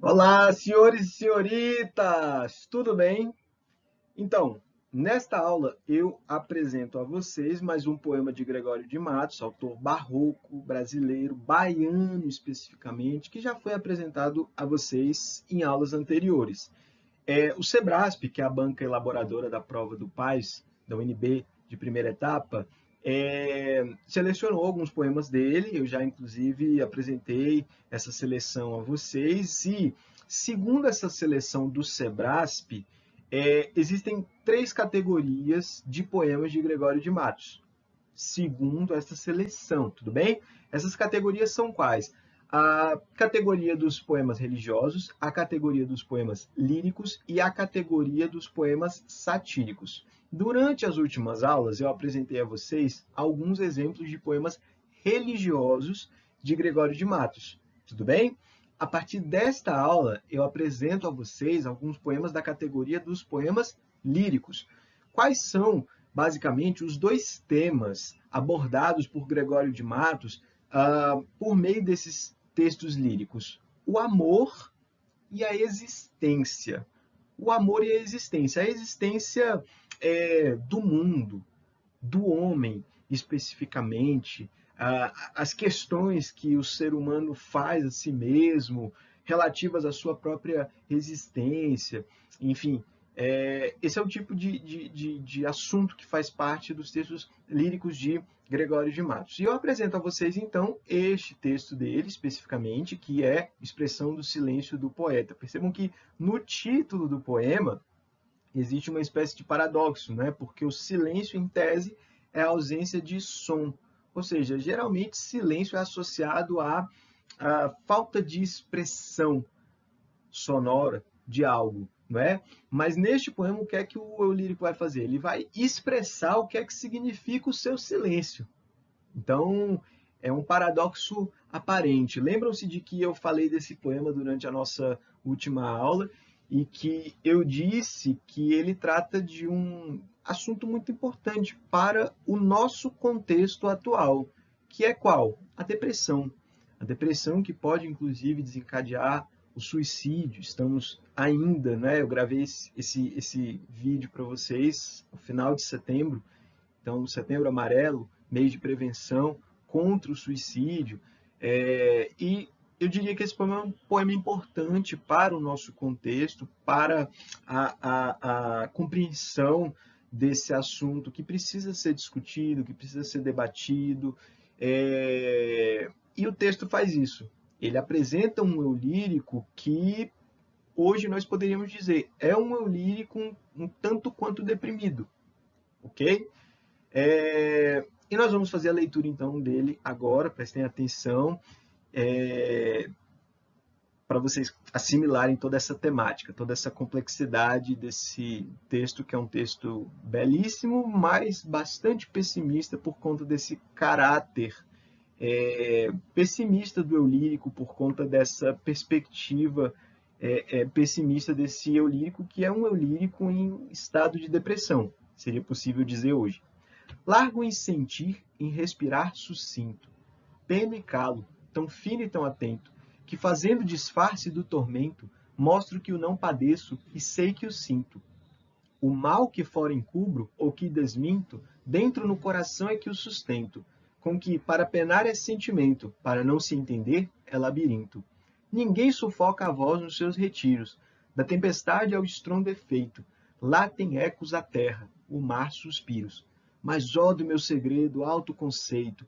Olá, senhores e senhoritas, tudo bem? Então, nesta aula eu apresento a vocês mais um poema de Gregório de Matos, autor barroco, brasileiro, baiano especificamente, que já foi apresentado a vocês em aulas anteriores. O Sebrasp, que é a banca elaboradora da prova do PAS, da UNB de primeira etapa, selecionou alguns poemas dele, eu já inclusive apresentei essa seleção a vocês, e segundo essa seleção do Sebrasp, existem três categorias de poemas de Gregório de Matos, segundo essa seleção, tudo bem? Essas categorias são quais? A categoria dos poemas religiosos, a categoria dos poemas líricos e a categoria dos poemas satíricos. Durante as últimas aulas, eu apresentei a vocês alguns exemplos de poemas religiosos de Gregório de Matos. Tudo bem? A partir desta aula, eu apresento a vocês alguns poemas da categoria dos poemas líricos. Quais são, basicamente, os dois temas abordados por Gregório de Matos por meio desses textos líricos? O amor e a existência. O amor e a existência. A existência do mundo, do homem especificamente, as questões que o ser humano faz a si mesmo, relativas à sua própria existência, enfim. Esse é o tipo de assunto que faz parte dos textos líricos de Gregório de Matos. E eu apresento a vocês, então, este texto dele, especificamente, que é Expressão do Silêncio do Poeta. Percebam que no título do poema existe uma espécie de paradoxo, né? Porque o silêncio, em tese, é a ausência de som. Ou seja, geralmente silêncio é associado à falta de expressão sonora de algo, não é? Mas neste poema, o que é que o eu lírico vai fazer? Ele vai expressar o que é que significa o seu silêncio. Então, é um paradoxo aparente. Lembram-se de que eu falei desse poema durante a nossa última aula e que eu disse que ele trata de um assunto muito importante para o nosso contexto atual, que é qual? A depressão. A depressão que pode, inclusive, desencadear o suicídio. Estamos ainda, né? Eu gravei esse vídeo para vocês no final de setembro, então, Setembro Amarelo, mês de prevenção contra o suicídio. E eu diria que esse poema é um poema importante para o nosso contexto, para a compreensão desse assunto que precisa ser discutido, que precisa ser debatido. E o texto faz isso. Ele apresenta um eu lírico que hoje nós poderíamos dizer é um eu lírico um tanto quanto deprimido, ok? E nós vamos fazer a leitura, então, dele agora, prestem atenção, para vocês assimilarem toda essa temática, toda essa complexidade desse texto, que é um texto belíssimo, mas bastante pessimista por conta desse caráter pessimista do eu lírico, por conta dessa perspectiva pessimista desse eu lírico, que é um eu lírico em estado de depressão, seria possível dizer hoje. Largo em sentir, em respirar sucinto, peno e calo, tão fino e tão atento, que fazendo disfarce do tormento, mostro que o não padeço e sei que o sinto. O mal que fora encubro, ou que desminto, dentro no coração é que o sustento, com que para penar é sentimento, para não se entender é labirinto. Ninguém sufoca a voz nos seus retiros, da tempestade ao estrondo efeito, lá tem ecos a terra, o mar suspiros. Mas ó do meu segredo, alto conceito,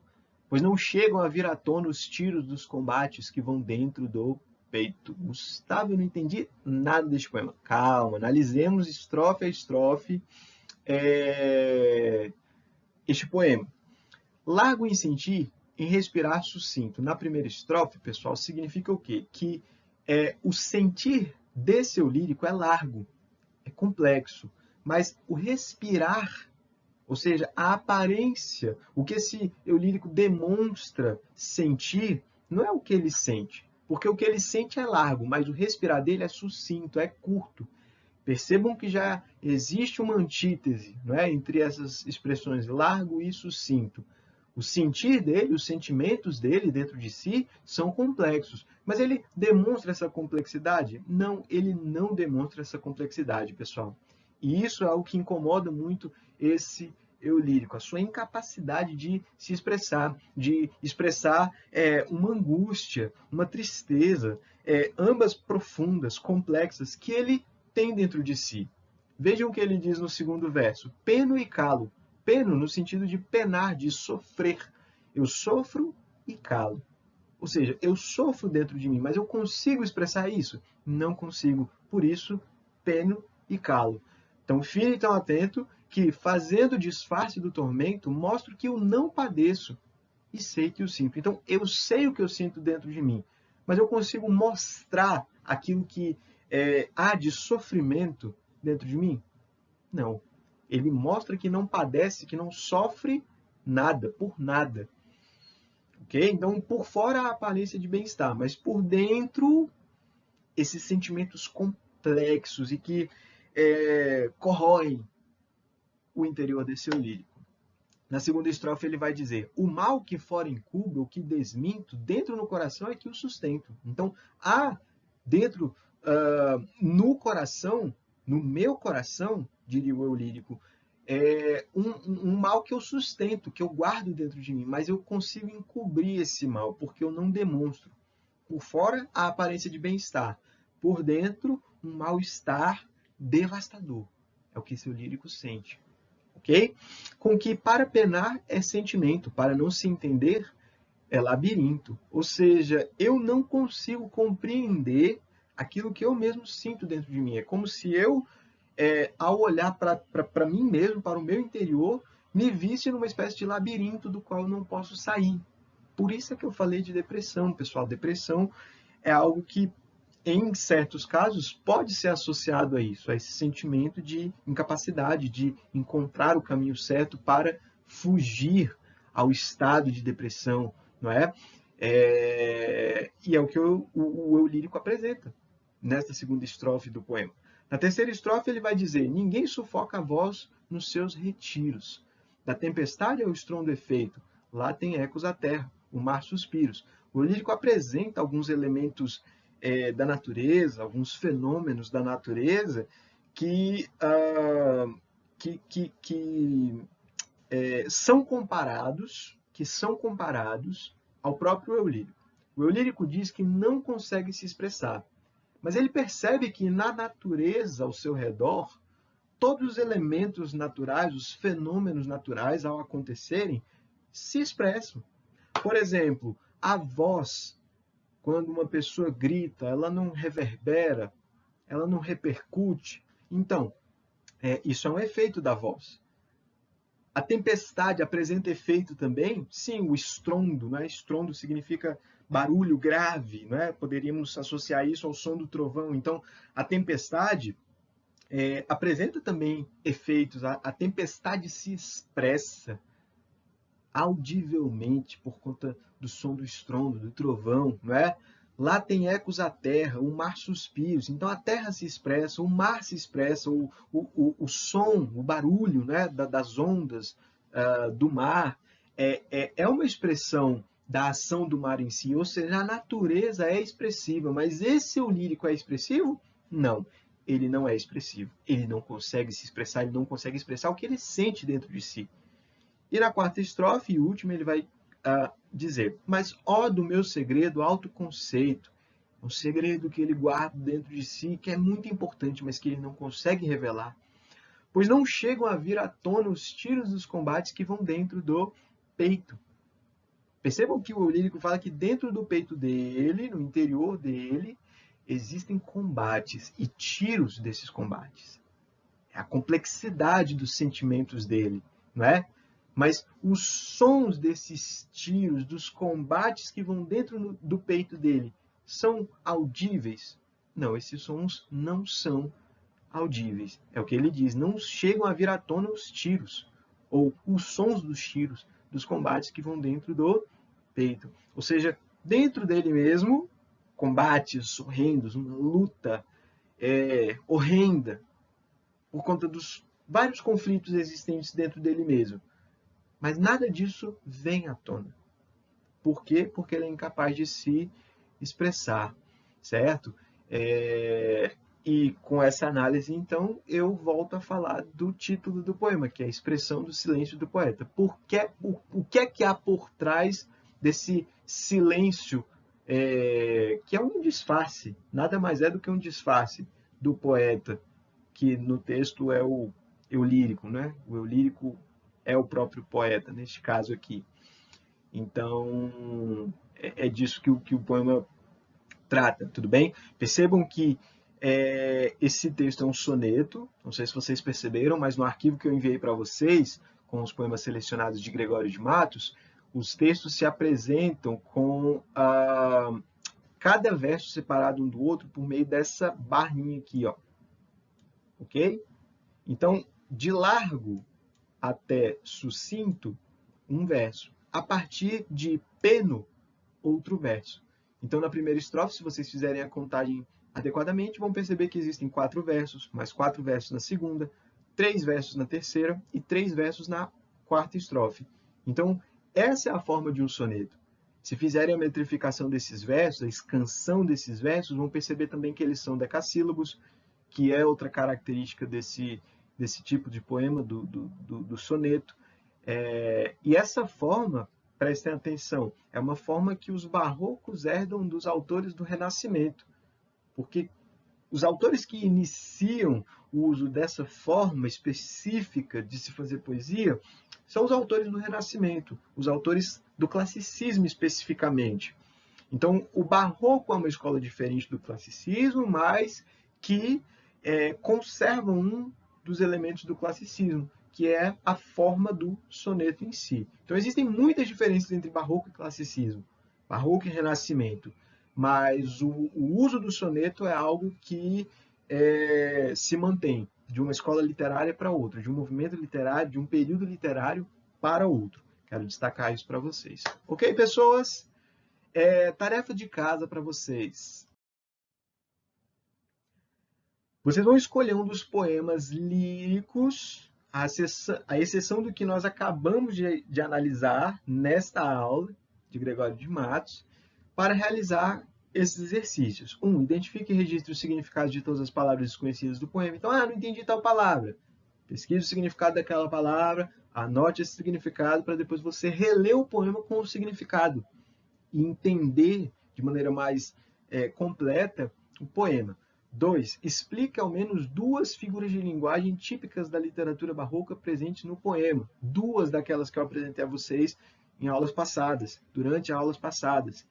pois não chegam a vir à tona os tiros dos combates que vão dentro do peito. Gustavo, eu não entendi nada deste poema. Calma, analisemos estrofe a estrofe este poema. Largo em sentir, em respirar sucinto. Na primeira estrofe, pessoal, significa o quê? Que o sentir desse eu lírico é largo, é complexo, mas o respirar, ou seja, a aparência, o que esse eu lírico demonstra sentir, não é o que ele sente, porque o que ele sente é largo, mas o respirar dele é sucinto, é curto. Percebam que já existe uma antítese, não é, entre essas expressões largo e sucinto. O sentir dele, os sentimentos dele dentro de si são complexos. Mas ele demonstra essa complexidade? Não, ele não demonstra essa complexidade, pessoal. E isso é algo que incomoda muito esse eu lírico, a sua incapacidade de se expressar, uma angústia, uma tristeza, ambas profundas, complexas, que ele tem dentro de si. Vejam o que ele diz no segundo verso: peno e calo. Peno no sentido de penar, de sofrer. Eu sofro e calo. Ou seja, eu sofro dentro de mim, mas eu consigo expressar isso? Não consigo. Por isso, peno e calo. Então, fique então atento que, fazendo disfarce do tormento, mostro que eu não padeço e sei que o sinto. Então, eu sei o que eu sinto dentro de mim, mas eu consigo mostrar aquilo que há de sofrimento dentro de mim? Não. Ele mostra que não padece, que não sofre nada, por nada. Ok? Então, por fora a aparência de bem-estar, mas por dentro, esses sentimentos complexos e que corroem o interior desse eu lírico. Na segunda estrofe ele vai dizer: o mal que fora encubro, o que desminto, dentro no coração é que o sustento. Então, há dentro, no coração, no meu coração, diria o eu lírico, um mal que eu sustento, que eu guardo dentro de mim, mas eu consigo encobrir esse mal, porque eu não demonstro. Por fora, a aparência de bem-estar. Por dentro, um mal-estar devastador. É o que esse eu lírico sente. Ok? Com que para penar é sentimento, para não se entender é labirinto. Ou seja, eu não consigo compreender aquilo que eu mesmo sinto dentro de mim. É como se eu, ao olhar para mim mesmo, para o meu interior, me visse numa espécie de labirinto do qual eu não posso sair. Por isso é que eu falei de depressão, pessoal. Depressão é algo que, em certos casos, pode ser associado a isso, a esse sentimento de incapacidade de encontrar o caminho certo para fugir ao estado de depressão, não é? E é o que o eu lírico apresenta nesta segunda estrofe do poema. Na terceira estrofe ele vai dizer: ninguém sufoca a voz nos seus retiros. Da tempestade ao estrondo efeito, lá tem ecos a terra, o mar suspiros. O lírico apresenta alguns elementos da natureza, alguns fenômenos da natureza que, são comparados ao próprio eu lírico. O eu lírico diz que não consegue se expressar, mas ele percebe que na natureza ao seu redor, todos os elementos naturais, os fenômenos naturais, ao acontecerem, se expressam. Por exemplo, a voz, quando uma pessoa grita, ela não reverbera, ela não repercute. Então, isso é um efeito da voz. A tempestade apresenta efeito também? Sim, o estrondo. Né? Estrondo significa barulho grave. Né? Poderíamos associar isso ao som do trovão. Então, a tempestade apresenta também efeitos. A tempestade se expressa audivelmente por conta do som do estrondo, do trovão, não é? Lá tem ecos à terra, o mar suspiros. Então a terra se expressa, o mar se expressa, o som, o barulho, né, das ondas do mar é uma expressão da ação do mar em si. Ou seja, a natureza é expressiva, mas esse eu lírico é expressivo? Não, ele não é expressivo. Ele não consegue se expressar, ele não consegue expressar o que ele sente dentro de si. E na quarta estrofe, e última, ele vai dizer: mas ó do meu segredo, autoconceito. Um segredo que ele guarda dentro de si, que é muito importante, mas que ele não consegue revelar. Pois não chegam a vir à tona os tiros dos combates que vão dentro do peito. Percebam que o eu lírico fala que dentro do peito dele, no interior dele, existem combates e tiros desses combates. É a complexidade dos sentimentos dele, não é? Mas os sons desses tiros, dos combates que vão dentro do peito dele, são audíveis? Não, esses sons não são audíveis. É o que ele diz, não chegam a vir à tona os tiros, ou os sons dos tiros, dos combates que vão dentro do peito. Ou seja, dentro dele mesmo, combates horrendos, uma luta horrenda, por conta dos vários conflitos existentes dentro dele mesmo. Mas nada disso vem à tona. Por quê? Porque ele é incapaz de se expressar, certo? E com essa análise, então, eu volto a falar do título do poema, que é a expressão do silêncio do poeta. O que é que há por trás desse silêncio, que é um disfarce, nada mais é do que um disfarce do poeta, que no texto é o eu lírico, né? O eu lírico é o próprio poeta, neste caso aqui. Então, é disso que o poema trata, tudo bem? Percebam que esse texto é um soneto, não sei se vocês perceberam, mas no arquivo que eu enviei para vocês, com os poemas selecionados de Gregório de Matos, os textos se apresentam com cada verso separado um do outro por meio dessa barrinha aqui, ó. Ok? Então, de largo até sucinto, um verso. A partir de peno, outro verso. Então, na primeira estrofe, se vocês fizerem a contagem adequadamente, vão perceber que existem 4 versos, mais 4 versos na segunda, 3 versos na terceira e 3 versos na quarta estrofe. Então, essa é a forma de um soneto. Se fizerem a metrificação desses versos, a escansão desses versos, vão perceber também que eles são decassílabos, que é outra característica desse tipo de poema, do soneto. E essa forma, prestem atenção, é uma forma que os barrocos herdam dos autores do Renascimento, porque os autores que iniciam o uso dessa forma específica de se fazer poesia são os autores do Renascimento, os autores do classicismo especificamente. Então, o barroco é uma escola diferente do classicismo, mas que conserva um dos elementos do classicismo, que é a forma do soneto em si. Então, existem muitas diferenças entre barroco e classicismo, barroco e renascimento, mas o uso do soneto é algo que se mantém de uma escola literária para outra, de um movimento literário, de um período literário para outro. Quero destacar isso para vocês. Ok, pessoas? Tarefa de casa para vocês. Vocês vão escolher um dos poemas líricos, a exceção do que nós acabamos de analisar nesta aula de Gregório de Matos, para realizar esses exercícios. Identifique e registre o significado de todas as palavras desconhecidas do poema. Então, não entendi tal palavra. Pesquise o significado daquela palavra, anote esse significado para depois você reler o poema com o significado e entender de maneira mais completa o poema. 2. Explique ao menos 2 figuras de linguagem típicas da literatura barroca presentes no poema. 2 daquelas que eu apresentei a vocês em aulas passadas, durante aulas passadas.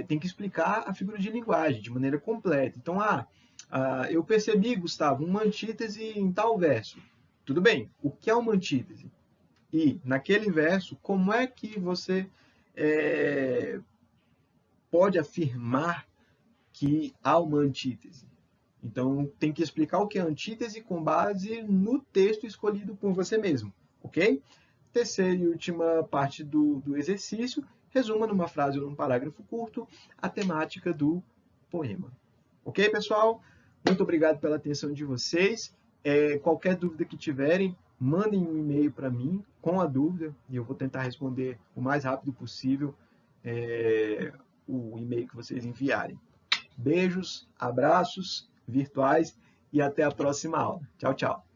Tem que explicar a figura de linguagem de maneira completa. Então, eu percebi, Gustavo, uma antítese em tal verso. Tudo bem, o que é uma antítese? E, naquele verso, como é que você pode afirmar que há uma antítese? Então, tem que explicar o que é antítese com base no texto escolhido por você mesmo, ok? Terceira e última parte do exercício, resuma numa frase ou num parágrafo curto a temática do poema. Ok, pessoal? Muito obrigado pela atenção de vocês. Qualquer dúvida que tiverem, mandem um e-mail para mim com a dúvida e eu vou tentar responder o mais rápido possível o e-mail que vocês enviarem. Beijos, abraços virtuais e até a próxima aula. Tchau, tchau.